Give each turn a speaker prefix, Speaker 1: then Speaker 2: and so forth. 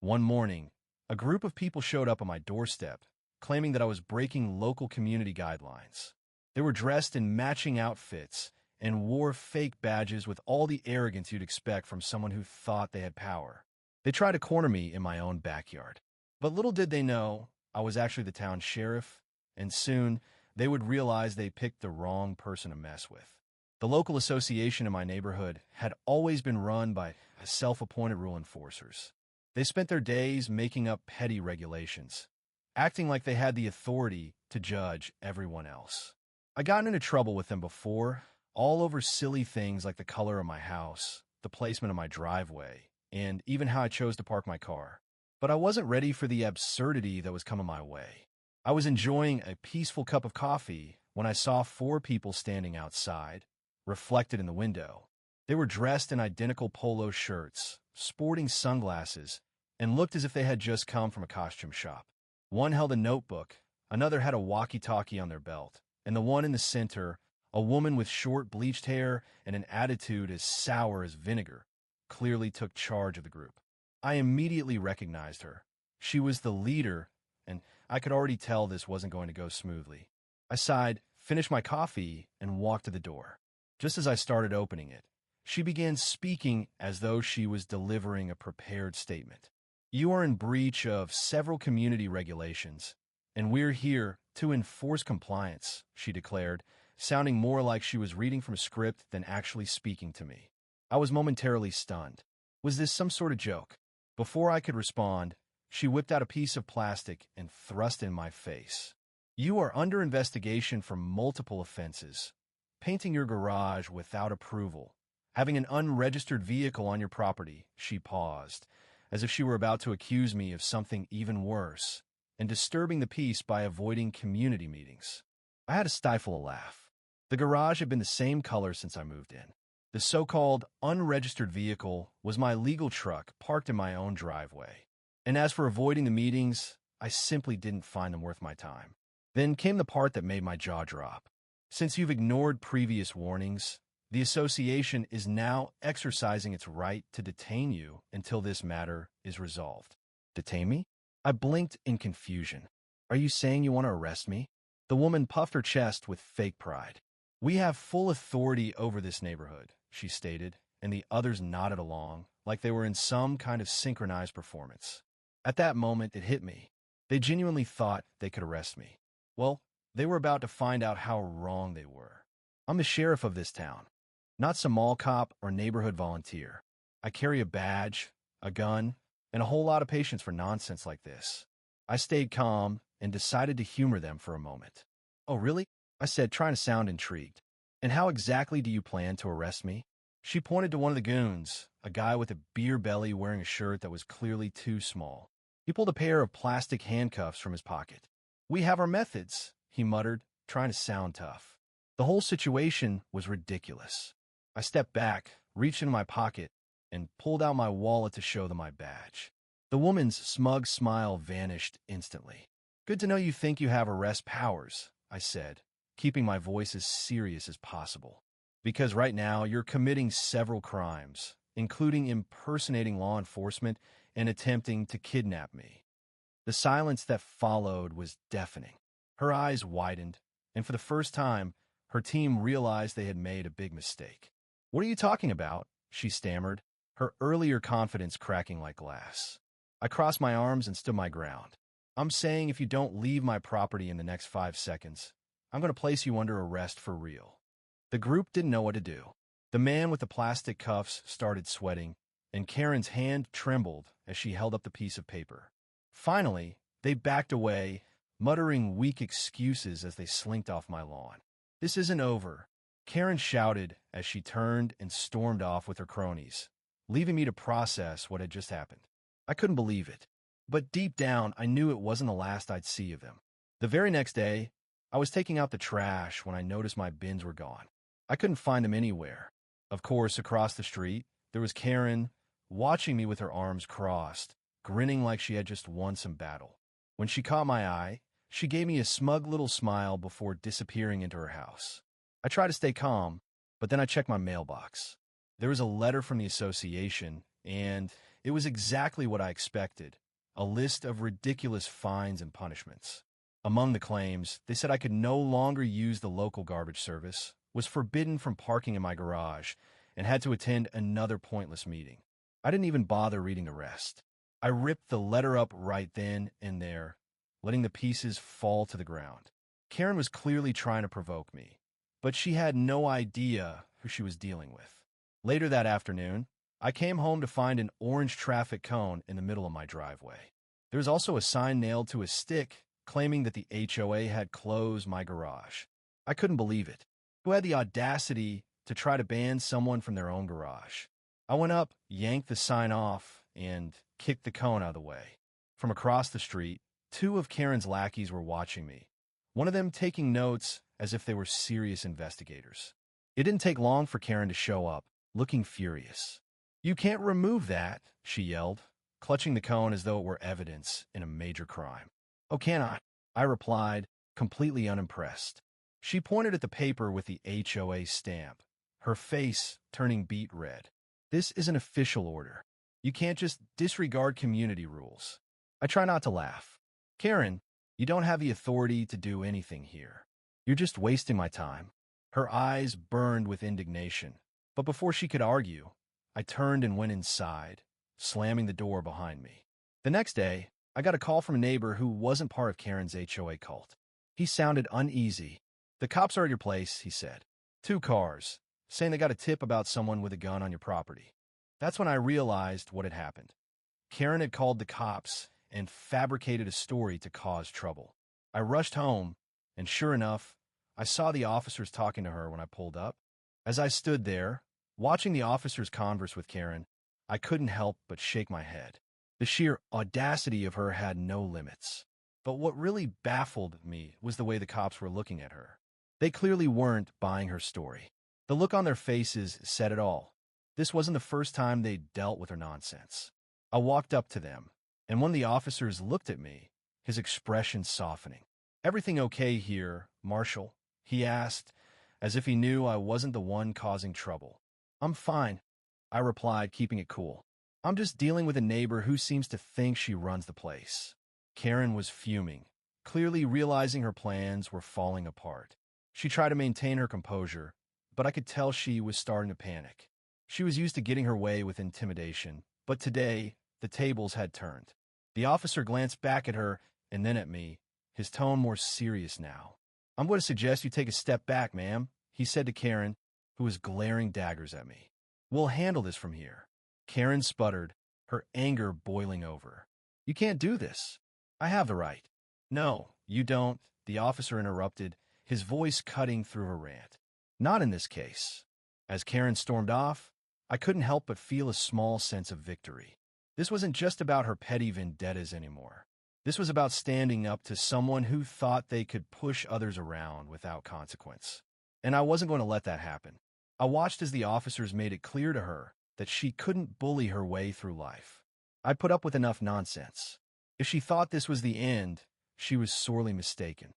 Speaker 1: One morning, a group of people showed up on my doorstep, claiming that I was breaking local community guidelines. They were dressed in matching outfits and wore fake badges with all the arrogance you'd expect from someone who thought they had power. They tried to corner me in my own backyard. But little did they know, I was actually the town sheriff, and soon they would realize they picked the wrong person to mess with. The local association in my neighborhood had always been run by self-appointed rule enforcers. They spent their days making up petty regulations, acting like they had the authority to judge everyone else. I got into trouble with them before, all over silly things like the color of my house, the placement of my driveway, and even how I chose to park my car. But I wasn't ready for the absurdity that was coming my way. I was enjoying a peaceful cup of coffee when I saw four people standing outside, reflected in the window. They were dressed in identical polo shirts, sporting sunglasses, and looked as if they had just come from a costume shop. One held a notebook, another had a walkie-talkie on their belt, and the one in the center, a woman with short bleached hair and an attitude as sour as vinegar, clearly took charge of the group. I immediately recognized her. She was the leader, and I could already tell this wasn't going to go smoothly. I sighed, finished my coffee, and walked to the door. Just as I started opening it, she began speaking as though she was delivering a prepared statement. "You are in breach of several community regulations, and we're here to enforce compliance," she declared, sounding more like she was reading from a script than actually speaking to me. I was momentarily stunned. Was this some sort of joke? Before I could respond, she whipped out a piece of plastic and thrust it in my face. "You are under investigation for multiple offenses: painting your garage without approval, having an unregistered vehicle on your property," she paused, as if she were about to accuse me of something even worse, "and disturbing the peace by avoiding community meetings." I had to stifle a laugh. The garage had been the same color since I moved in. The so-called unregistered vehicle was my legal truck parked in my own driveway. And as for avoiding the meetings, I simply didn't find them worth my time. Then came the part that made my jaw drop. "Since you've ignored previous warnings, the association is now exercising its right to detain you until this matter is resolved." "Detain me?" I blinked in confusion. "Are you saying you want to arrest me?" The woman puffed her chest with fake pride. "We have full authority over this neighborhood," she stated, and the others nodded along, like they were in some kind of synchronized performance. At that moment, it hit me. They genuinely thought they could arrest me. Well, they were about to find out how wrong they were. I'm the sheriff of this town, not some mall cop or neighborhood volunteer. I carry a badge, a gun, and a whole lot of patience for nonsense like this. I stayed calm and decided to humor them for a moment. "Oh, really?" I said, trying to sound intrigued. "And how exactly do you plan to arrest me?" She pointed to one of the goons, a guy with a beer belly wearing a shirt that was clearly too small. He pulled a pair of plastic handcuffs from his pocket. "We have our methods," he muttered, trying to sound tough. The whole situation was ridiculous. I stepped back, reached into my pocket, and pulled out my wallet to show them my badge. The woman's smug smile vanished instantly. "Good to know you think you have arrest powers," I said, keeping my voice as serious as possible. "Because right now you're committing several crimes, including impersonating law enforcement and attempting to kidnap me." The silence that followed was deafening. Her eyes widened, and for the first time, her team realized they had made a big mistake. "What are you talking about?" she stammered, her earlier confidence cracking like glass. I crossed my arms and stood my ground. "I'm saying if you don't leave my property in the next 5 seconds, I'm going to place you under arrest for real." The group didn't know what to do. The man with the plastic cuffs started sweating, and Karen's hand trembled as she held up the piece of paper. Finally, they backed away, muttering weak excuses as they slinked off my lawn. "This isn't over," Karen shouted as she turned and stormed off with her cronies, leaving me to process what had just happened. I couldn't believe it, but deep down I knew it wasn't the last I'd see of them. The very next day, I was taking out the trash when I noticed my bins were gone. I couldn't find them anywhere. Of course, across the street, there was Karen, watching me with her arms crossed, grinning like she had just won some battle. When she caught my eye, she gave me a smug little smile before disappearing into her house. I tried to stay calm, but then I checked my mailbox. There was a letter from the association, and It was exactly what I expected, a list of ridiculous fines and punishments. Among the claims, they said I could no longer use the local garbage service, was forbidden from parking in my garage, and had to attend another pointless meeting. I didn't even bother reading the rest. I ripped the letter up right then and there, letting the pieces fall to the ground. Karen was clearly trying to provoke me, but she had no idea who she was dealing with. Later that afternoon, I came home to find an orange traffic cone in the middle of my driveway. There was also a sign nailed to a stick claiming that the HOA had closed my garage. I couldn't believe it. Who had the audacity to try to ban someone from their own garage? I went up, yanked the sign off, and kicked the cone out of the way. From across the street, two of Karen's lackeys were watching me, one of them taking notes as if they were serious investigators. It didn't take long for Karen to show up, looking furious. "You can't remove that," she yelled, clutching the cone as though it were evidence in a major crime. "Oh, can I replied, completely unimpressed. She pointed at the paper with the HOA stamp, her face turning beet red. "This is an official order. You can't just disregard community rules." I try not to laugh. "Karen, you don't have the authority to do anything here. You're just wasting my time." Her eyes burned with indignation, but before she could argue, I turned and went inside, slamming the door behind me. The next day, I got a call from a neighbor who wasn't part of Karen's HOA cult. He sounded uneasy. "The cops are at your place," he said. "2 cars, saying they got a tip about someone with a gun on your property." That's when I realized what had happened. Karen had called the cops and fabricated a story to cause trouble. I rushed home, and sure enough, I saw the officers talking to her when I pulled up. As I stood there, watching the officers converse with Karen, I couldn't help but shake my head. The sheer audacity of her had no limits. But what really baffled me was the way the cops were looking at her. They clearly weren't buying her story. The look on their faces said it all. This wasn't the first time they'd dealt with her nonsense. I walked up to them, and when the officers looked at me, his expression softening. "Everything okay here, Marshal?" he asked, as if he knew I wasn't the one causing trouble. "I'm fine," I replied, keeping it cool. "I'm just dealing with a neighbor who seems to think she runs the place." Karen was fuming, clearly realizing her plans were falling apart. She tried to maintain her composure, but I could tell she was starting to panic. She was used to getting her way with intimidation, but today, the tables had turned. The officer glanced back at her and then at me, his tone more serious now. "I'm going to suggest you take a step back, ma'am," he said to Karen, who was glaring daggers at me. "We'll handle this from here." Karen sputtered, her anger boiling over. "You can't do this. I have the right." "No, you don't," the officer interrupted, his voice cutting through her rant. "Not in this case." As Karen stormed off, I couldn't help but feel a small sense of victory. This wasn't just about her petty vendettas anymore. This was about standing up to someone who thought they could push others around without consequence. And I wasn't going to let that happen. I watched as the officers made it clear to her that she couldn't bully her way through life. I put up with enough nonsense. If she thought this was the end, she was sorely mistaken.